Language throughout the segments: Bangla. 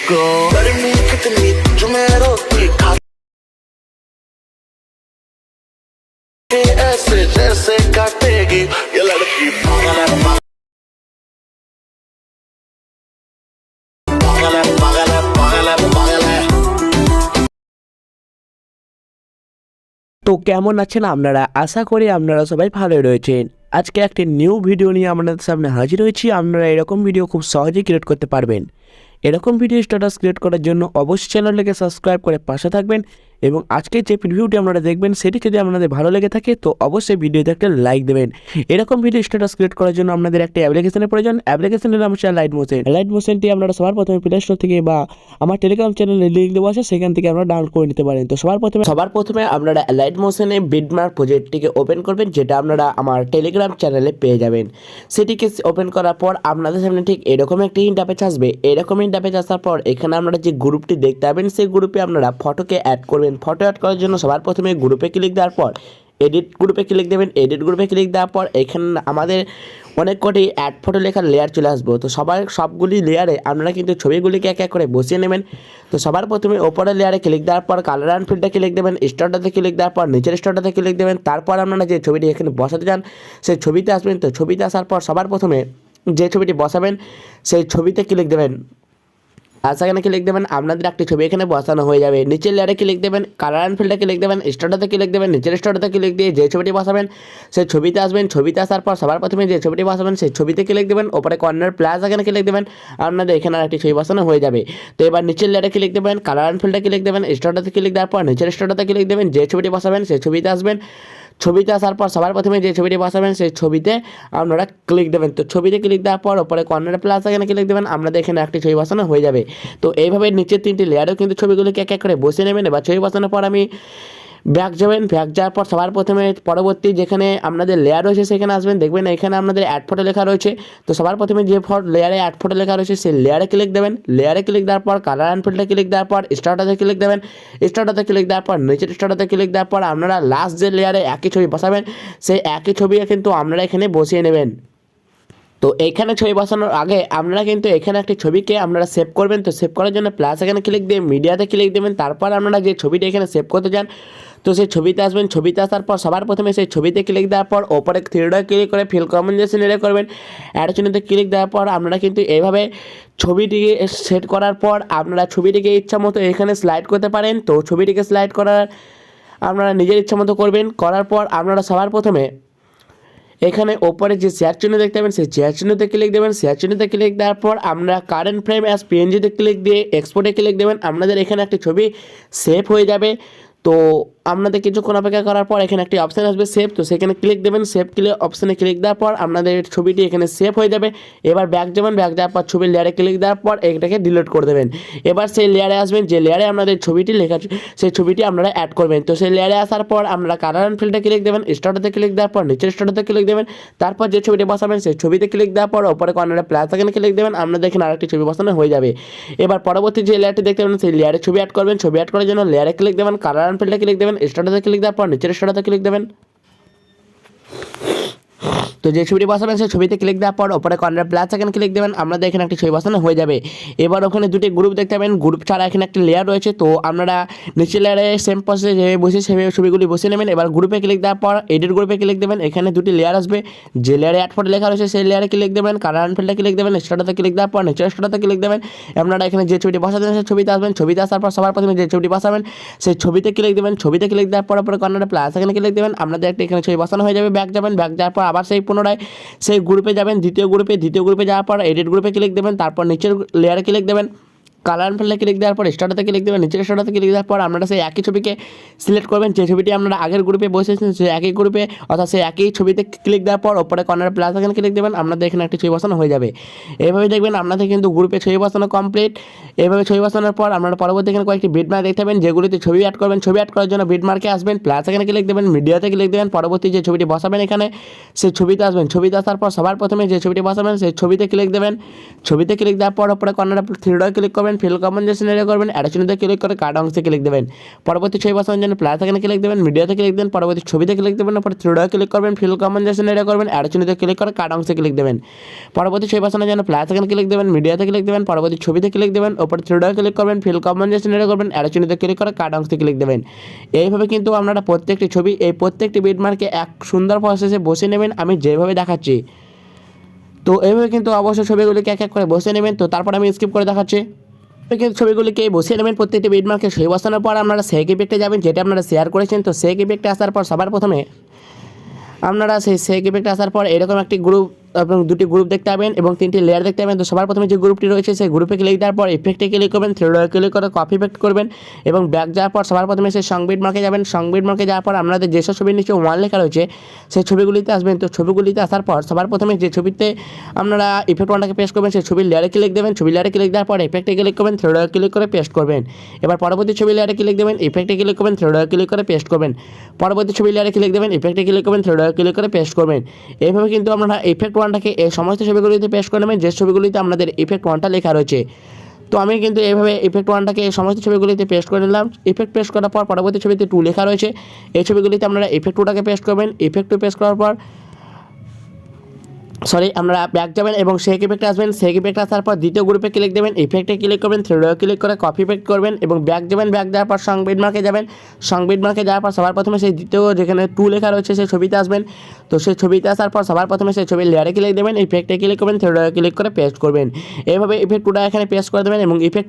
मुझको गर्मी कितनी जो मैं रोती ऐसे जैसे काटेगी ये लड़की पागल है पागल है पागल है पागल है पागल है। তো কেমন আছেন আপনারা? আশা করি আপনারা সবাই ভালো রয়েছেন। আজকে একটি নিউ ভিডিও নিয়ে আপনাদের সামনে হাজির হয়েছি। আপনারা এরকম ভিডিও খুব সহজেই ক্রিয়েট করতে পারবেন। এরকম ভিডিও স্ট্যাটাস ক্রিয়েট করার জন্য অবশ্যই চ্যানেলটিকে সাবস্ক্রাইব করে পাশে থাকবেন এবং আজকে যে ভিডিওটি আপনারা দেখবেন সেটি যদি আপনাদের ভালো লেগে থাকে তো অবশ্যই ভিডিওতে একটা লাইক দেবেন। এরকম ভিডিও স্ট্যাটাস ক্রিয়েট করার জন্য আপনাদের একটা অ্যাপ্লিকেশনের প্রয়োজন। অ্যাপ্লিকেশনের নাম হচ্ছে লাইট মোশন। লাইট মোশনটি আপনারা সবার প্রথমে প্লে স্টোর থেকে বা আমার টেলিগ্রাম চ্যানেলে লিঙ্ক দেওয়া আছে সেখান থেকে আপনারা ডাউনলোড করে নিতে পারেন। তো সবার প্রথমে আপনারা লাইট মোশনে বিটমার্ক প্রজেক্টটিকে ওপেন করবেন, যেটা আপনারা আমার টেলিগ্রাম চ্যানেলে পেয়ে যাবেন। সেটিকে ওপেন করার পর আপনাদের সামনে ঠিক এরকম একটি ইন্টারফেস আসবে। এরকম ইন্টারফেস আসার পর এখানে আপনারা যে গ্রুপটি দেখতে পাবেন সেই গ্রুপে আপনারা ফটোকে অ্যাড করবেন। ফটো অ্যাড করার জন্য সবার প্রথমে গ্রুপে ক্লিক দেওয়ার পর এডিট গ্রুপে ক্লিক দেবেন। এডিট গ্রুপে ক্লিক দেওয়ার পর এখানে আমাদের অনেক কটি অ্যাড ফটো লেখার লেয়ার চলে আসবো। তো সবগুলি লেয়ারে আপনারা কিন্তু ছবিগুলিকে এক এক করে বসিয়ে নেবেন। তো সবার প্রথমে ওপরের লেয়ারে ক্লিক দেওয়ার পর কালার অ্যান্ড ফিল্ডে ক্লিক দেবেন, স্টারটাতে ক্লিক দেওয়ার পর নিচের স্টারটাতে ক্লিক দেবেন। তারপর আপনারা যে ছবিটি এখানে বসাতে চান সেই ছবিতে আসবেন। তো ছবিতে আসার পর সবার প্রথমে যে ছবিটি বসাবেন সেই ছবিতে ক্লিক দেবেন। আর সেখানে ক্লিক দেবেন, আপনাদের একটি ছবি এখানে বসানো হয়ে যাবে। নিচের লেয়ারে ক্লিক দেবেন, কালার অ্যান্ড ফিল্ডে ক্লিক দেবেন, স্টারটাতে ক্লিক দেবেন, নিচের স্টারটাতে ক্লিক দিয়ে যে ছবিটি বসাবেন সেই ছবিতে আসবেন। ছবিতে আসার পর সবার প্রথমে যে ছবিটি বসাবেন সেই ছবিতে ক্লিক দেবেন, ওপরে কর্নার প্লাস এখানে ক্লিক দেবেন, আপনাদের এখানে একটি ছবি বসানো হয়ে যাবে। তো এবার নিচের লেয়ারে ক্লিক দেবেন, কালার অ্যান্ড ফিল্ডে ক্লিক দেবেন, স্টারটাতে ক্লিক দেওয়ার পর নিচের স্টারটাতে ক্লিক দেবেন, যে ছবিটি বসাবেন সেই ছবিতে আসবেন। ছবিতে আসার পর সবার প্রথমে যে ছবিটি বসাবেন সেই ছবিতে আপনারা ক্লিক দেবেন। তো ছবিতে ক্লিক দেওয়ার পর ওপরে কর্নারে প্লাস এখানে ক্লিক দেবেন, আপনাদের এখানে একটি ছবি বসানো হয়ে যাবে। তো এইভাবে নিচের তিনটি লেয়ারেও কিন্তু ছবিগুলোকে এক এক করে বসিয়ে নেবেন। এবার ছবি বসানোর পর আমি ব্যাক যাবেন। ব্যাক যাওয়ার পর সবার প্রথমে পরবর্তী যেখানে আপনাদের লেয়ার রয়েছে সেখানে আসবেন। দেখবেন এখানে আপনাদের অ্যাড ফটো লেখা রয়েছে। তো সবার প্রথমে যে লেয়ারে অ্যাড ফটো লেখা রয়েছে সেই লেয়ারে ক্লিক দেবেন। লেয়ারে ক্লিক দেওয়ার পর কালার অ্যান্ড ফিল্ডে ক্লিক দেওয়ার পর স্টারটাতে ক্লিক দেবেন। স্টারটাতে ক্লিক দেওয়ার পর নিচের স্টারটাতে ক্লিক দেওয়ার পর আপনারা লাস্ট যে লেয়ারে একই ছবি বসাবেন সেই একই ছবি কিন্তু আপনারা এখানে বসিয়ে নেবেন। তো এইখানে ছবি বসানোর আগে আপনারা কিন্তু এখানে একটি ছবিকে আপনারা সেভ করবেন। তো সেভ করার জন্য প্লাস এখানে ক্লিক দিয়ে মিডিয়াতে ক্লিক দেবেন। তারপর আপনারা যে ছবিটা এখানে সেভ করতে চান তো সেই ছবিতে আসবেন। ছবিতে আসার পর সবার প্রথমে সেই ছবিতে ক্লিক দেওয়ার পর ওপরে থ্রিডে ক্লিক করে ফিল কম্বিনেশন এর করবেন। অ্যাড চিহ্নতে ক্লিক দেওয়ার পর আপনারা কিন্তু এইভাবে ছবিটিকে সেট করার পর আপনারা ছবিটিকে ইচ্ছা মতো এখানে স্লাইড করতে পারেন। তো ছবিটিকে স্লাইড করার আপনারা নিজের ইচ্ছা মতো করবেন। করার পর আপনারা সবার প্রথমে এখানে ওপরে যে শেয়ার চিহ্ন দেখতে পাবেন সেই শেয়ার চিহ্নতে ক্লিক দেবেন। শেয়ার চিহ্নতে ক্লিক দেওয়ার পর আমরা কারেন্ট ফ্রেম অ্যাজ পিএনজিতে ক্লিক দিয়ে এক্সপোর্টে ক্লিক দেবেন। আপনাদের এখানে একটি ছবি সেভ হয়ে যাবে। তো আপনাদের কিছুক্ষণ অপেক্ষা করার পর এখানে একটি অপশান আসবে সেভ। তো সেখানে ক্লিক দেবেন। সেভ অপশানে ক্লিক দেওয়ার পর আপনাদের ছবিটি এখানে সেভ হয়ে যাবে। এবার ব্যাক যাবেন। ব্যাক যাওয়ার পর ছবির লেয়ারে ক্লিক দেওয়ার পর এটাকে ডিলিট করে দেবেন। এবার সেই লেয়ারে আসবেন যে লেয়ারে আপনাদের ছবিটি লেখা সেই ছবিটি আপনারা অ্যাড করবেন। তো সেই লেয়ারে আসার পর আপনারা কালার অ্যান্ড ফিল্ডে ক্লিক দেবেন, স্টারটাতে ক্লিক দেওয়ার পর নিচের স্টারটাতে ক্লিক দেবেন। তারপর যে ছবিটি বসাবেন সেই ছবিতে ক্লিক দেওয়ার পর ওপরে কর্নারে প্লাস এখানে ক্লিক দেবেন, আপনাদের এখানে আরেকটি ছবি বসানো হয়ে যাবে। এবার পরবর্তী যে লেয়ারটি দেখতে পাবেন সেই লেয়ারে ছবি অ্যাড করবেন। ছবি অ্যাড করার জন্য লেয়ারে ক্লিক দেবেন, কালার অ্যান্ড ফিল্ডে ক্লিক দেবেন, স্টারটাতে ক্লিক দেওয়ার পর নিচের স্টারটাতে ক্লিক দেবেন। তো যে ছবিটি বসাবেন সেই ছবিতে ক্লিক দেওয়ার পর ওপরে কর্নার প্লাস এখানে ক্লিক দেবেন, আপনাদের এখানে একটি ছবি বসানো হয়ে যাবে। এবার ওখানে দুটি গ্রুপ দেখতে পাবেন। গ্রুপ ছাড়া এখানে একটি লেয়ার রয়েছে। তো আপনারা নিচের লেয়ারে সেম প্রসেসে যেভাবে বসে সেভাবে ছবিগুলি বসিয়ে নেবেন। এবার গ্রুপে ক্লিক দেওয়ার পর এডিট গ্রুপে ক্লিক দেবেন। এখানে দুটি লেয়ার আসবে। যে লেয়ারে অ্যাড ফটো লেখা রয়েছে সেই লেয়ারে ক্লিক দেবেন, কালার অ্যান্ড ফিল্ডে ক্লিক দেবেন, স্টারটাতে ক্লিক দেওয়ার পর নিচের স্টারটাতে ক্লিক দেবেন। আপনারা এখানে যে ছবিটি বসাবেন সেই ছবিতে আসবেন। ছবিতে আসার পর সবার প্রথমে যে ছবিটি বসাবেন সেই ছবিতে ক্লিক দেবেন। ছবিতে ক্লিক দেওয়ার পর ওপরে কর্নারে প্লাস এখানে ক্লিক দেবেন, আপনাদের একটি এখানে ছবি বসানো হয়ে যাবে। ব্যাক যাবেন। ব্যাক যাওয়ার পর আবার সেই পুনরায় সেই গ্রুপে যাবেন, দ্বিতীয় গ্রুপে যাওয়ার পর এডিট গ্রুপে ক্লিক দেবেন। তারপর নিচের লেয়ারে ক্লিক দেবেন, কালার অ্যান্ড ফিল্ডে ক্লিক দেওয়ার পর স্টারটাতে ক্লিক দেবেন, নিচের স্টারটাতে ক্লিক দেওয়ার পর আপনারা সেই একই ছবিকে সিলেক্ট করবেন যে ছবিটি আপনারা আগের গ্রুপে বসেছেন সেই একই গ্রুপে অর্থাৎ সেই একই ছবিতে ক্লিক দেওয়ার পর ওপরে কর্নারে প্লাস এখানে ক্লিক দেবেন, আপনাদের এখানে একটি ছবি বসানো হয়ে যাবে। এইভাবে দেখবেন আপনাদের কিন্তু গ্রুপে ছবি বসানো কমপ্লিট। এইভাবে ছবি বসানোর পর আপনারা পরবর্তী এখানে কয়েকটি বিটমার্ক দেখতে পাবেন যেগুলিতে ছবি অ্যাড করবেন। ছবি অ্যাড করার জন্য বিটমার্কে আসবেন, প্লাস এখানে ক্লিক দেবেন, মিডিয়াতে ক্লিক দেবেন। পরবর্তী যে ছবিটি বসাবেন এখানে সেই ছবিতে আসবেন। ছবিতে আসার পর সবার প্রথমে যে ছবিটি বসাবেন সেই ছবিতে ক্লিক দেবেন। ছবিতে ক্লিক দেওয়ার পর ওপরে কর্নারে থ্রিডে ক্লিক করবেন। করবেন, ফিল কম্পোজিশন এরিয়া করবেন, অ্যাডজস্টমেন্টে ক্লিক করে কাট অংশে ক্লিক দেবেন। পরবর্তী ছবি বসানোর জন্য প্লাস এখানে ক্লিক দেবেন, মিডিয়াতে ক্লিক দেবেন, পরবর্তী ছবিতে ক্লিক দেবেন, পরে থ্রিডে ক্লিক করবেন, ফিল কম্পোজিশন এরিয়া করবেন, অ্যাডজস্টমেন্টে ক্লিক করে কাট অংশে ক্লিক দেবেন। পরবর্তী ছবি বসানোর জন্য প্লাস এখানে ক্লিক দেবেন, মিডিয়াতে ক্লিক দেবেন, পরবর্তী ছবিতে ক্লিক দেবেন, ওপরে থ্রিডে ক্লিক করবেন, ফিল কম্পোজিশন এরিয়া করবেন, অ্যাডজস্টমেন্টে ক্লিক করে কাট অংশে ক্লিক দেবেন। এইভাবে কিন্তু আপনারা প্রত্যেকটি ছবি এই প্রত্যেকটি বিটমার্কে এক সুন্দর প্রসেসে বসে নেবেন, আমি যেভাবে দেখাচ্ছি। তো এইভাবে কিন্তু অবশ্যই ছবিগুলিকে এক এক করে বসে নেবেন। তো তারপর আমি স্কিপ করে দেখাচ্ছি। কিন্তু ছবিগুলিকে বসিয়ে নেবেন প্রত্যেকটি বিটমার্কে ছবি বসানোর পর আপনারা সেক ইফেক্টে যাবেন, যেটা আপনারা শেয়ার করেছেন। তো সেক ইফেক্টে আসার পর সবার প্রথমে আপনারা সেই সেক ইফেক্টে আসার পর এরকম একটি গ্রুপ এবং দুটি গ্রুপ দেখতে পাবেন এবং তিনটি লেয়ার দেখতে পাবেন। তো সবার প্রথমে যে গ্রুপটি রয়েছে সেই গ্রুপে ক্লিক দেওয়ার পর ইফেক্টে ক্লিক করবেন, থ্রিডে ক্লিক করে কপি ইফেক্ট করবেন এবং ব্যাক যাওয়ার পর সবার প্রথমে সেই সংবিট মার্কে যাবেন। সংবিট মার্কে যাওয়ার পর আপনাদের যেসব ছবির নিচে 1 লেখা রয়েছে সেই ছবিগুলিতে আসবেন। তো ছবিগুলিতে আসার পর সবার প্রথমে যে ছবিতে আপনারা ইফেক্ট 1টাকে পেস্ট করবেন সেই ছবির লেয়ারে ক্লিক দেবেন। ছবি লেয়ারে ক্লিক দেওয়ার পর ইফেক্টে ক্লিক করবেন, থ্রিডে ক্লিক করে পেস্ট করবেন। এবার পরবর্তী ছবি লেয়ারে ক্লিক দেবেন, ইফেক্টে ক্লিক করবেন, থ্রিডে ক্লিক করে পেস্ট করবেন। পরবর্তী ছবি লেয়ারে ক্লিক দেবেন, ইফেক্টে ক্লিক করবেন, থ্রিডে ক্লিক করে পেস্ট করবেন। এইভাবে কিন্তু আপনারা ইফেক্ট 1টাকে এই সমস্ত ছবিগুলিতে পেস্ট করে নেবেন যে ছবিগুলিতে আপনাদের ইফেক্ট 1টা লেখা রয়েছে। তো আমি কিন্তু এইভাবে ইফেক্ট 1টাকে এই সমস্ত ছবিগুলিতে পেস্ট করে নিলাম। ইফেক্ট পেস্ট করার পর পরবর্তী ছবিতে 2 লেখা রয়েছে, এই ছবিগুলিতে আপনারা ইফেক্ট 2টাকে পেস্ট করবেন। ইফেক্ট 2 পেস্ট করার পর আপনারা ব্যাক যাবেন এবং সেক ইফেক্টে আসবেন। সেক ইফেক্টে আসার পর দ্বিতীয় গ্রুপে ক্লিক দেবেন, ইফেক্টে ক্লিক করবেন, থ্রিডে ক্লিক করে কপি ইফেক্ট করবেন এবং ব্যাক যাবেন। ব্যাক যাওয়ার পর সংবিট মার্কে যাবেন। সংবিট মার্কে যাওয়ার পর সবার প্রথমে সেই দ্বিতীয় যেখানে 2 লেখা রয়েছে সেই ছবিতে আসবেন। তো সেই ছবিতে আসার পর সবার প্রথমে সেই ছবির লেয়ারে ক্লিক দেবেন, ইফেক্টে ক্লিক করবেন, থ্রিডে ক্লিক করে পেস্ট করবেন। এইভাবে ইফেক্ট 2টা এখানে পেস্ট করে দেবেন এবং ইফেক্ট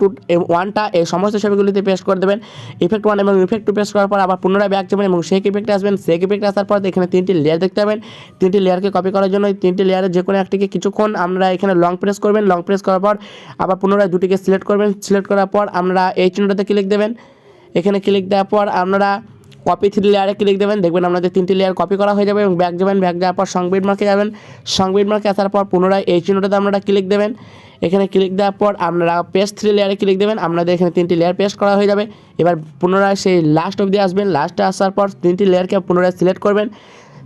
1টা এই সমস্ত ছবিগুলিতে পেস্ট করে দেবেন। ইফেক্ট 1 এবং ইফেক্ট 2 পেস্ট করার পর আবার পুনরায় ব্যাক যাবেন এবং সেক ইফেক্টে আসবেন। সেক ইফেক্টে আসার পর এখানে 3টি লেয়ার দেখতে পাবেন। 3টি লেয়ারকে কপি করার জন্য এই 3টি লেয়ারের যে কোনো একটিকে কিছুক্ষণ আমরা এখানে লং প্রেস করবেন। লং প্রেস করার পর আবার পুনরায় দুটিকে সিলেক্ট করবেন। সিলেক্ট করার পর আমরা এই চিহ্নটাতে ক্লিক দেবেন। এখানে ক্লিক দেওয়ার পর আপনারা কপি 3 লেয়ারে ক্লিক দেবেন, দেখবেন আপনাদের 3টি লেয়ার কপি করা হয়ে যাবে এবং ব্যাক যাবেন। ব্যাক যাওয়ার পর সংবিট মার্কে যাবেন। সংবিট মার্কে আসার পর পুনরায় এই চিহ্নটাতে আপনারা ক্লিক দেবেন। এখানে ক্লিক দেওয়ার পর আপনারা পেস্ট 3 লেয়ারে ক্লিক দেবেন, আপনাদের এখানে 3টি লেয়ার পেস্ট করা হয়ে যাবে। এবার পুনরায় সেই লাস্ট অবধি আসবেন। লাস্টে আসার পর 3টি লেয়ারকে পুনরায় সিলেক্ট করবেন।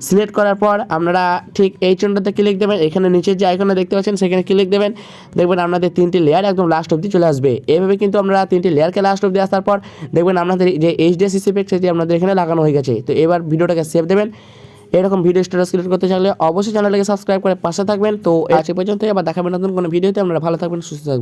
সিলেক্ট করার পর আপনারা ঠিক এই চিহ্নটাতে ক্লিক দেবেন। এখানে নিচে যে আইকনটা দেখতে পাচ্ছেন সেখানে ক্লিক দেবেন, দেখবেন আপনাদের 3টি লেয়ার একদম লাস্ট অবধি চলে আসবে। এইভাবে কিন্তু আমরা 3টি লেয়ারকে লাস্ট অবধি আসার পর দেখবেন আপনাদের যে এইচডিএস ইফেক্ট সেটি আপনাদের এখানে লাগানো হয়ে গেছে। তো এবার ভিডিওটাকে সেভ দেবেন। এরকম ভিডিও স্ট্যাটাস ক্রিয়েট করতে চাইলে অবশ্যই চ্যানেলটাকে সাবস্ক্রাইব করে পাশে থাকবেন। তো আজ এই পর্যন্তই, আবার দেখাবেন নতুন কোনো ভিডিওতে। আপনারা ভালো থাকবেন, সুস্থ থাকবেন।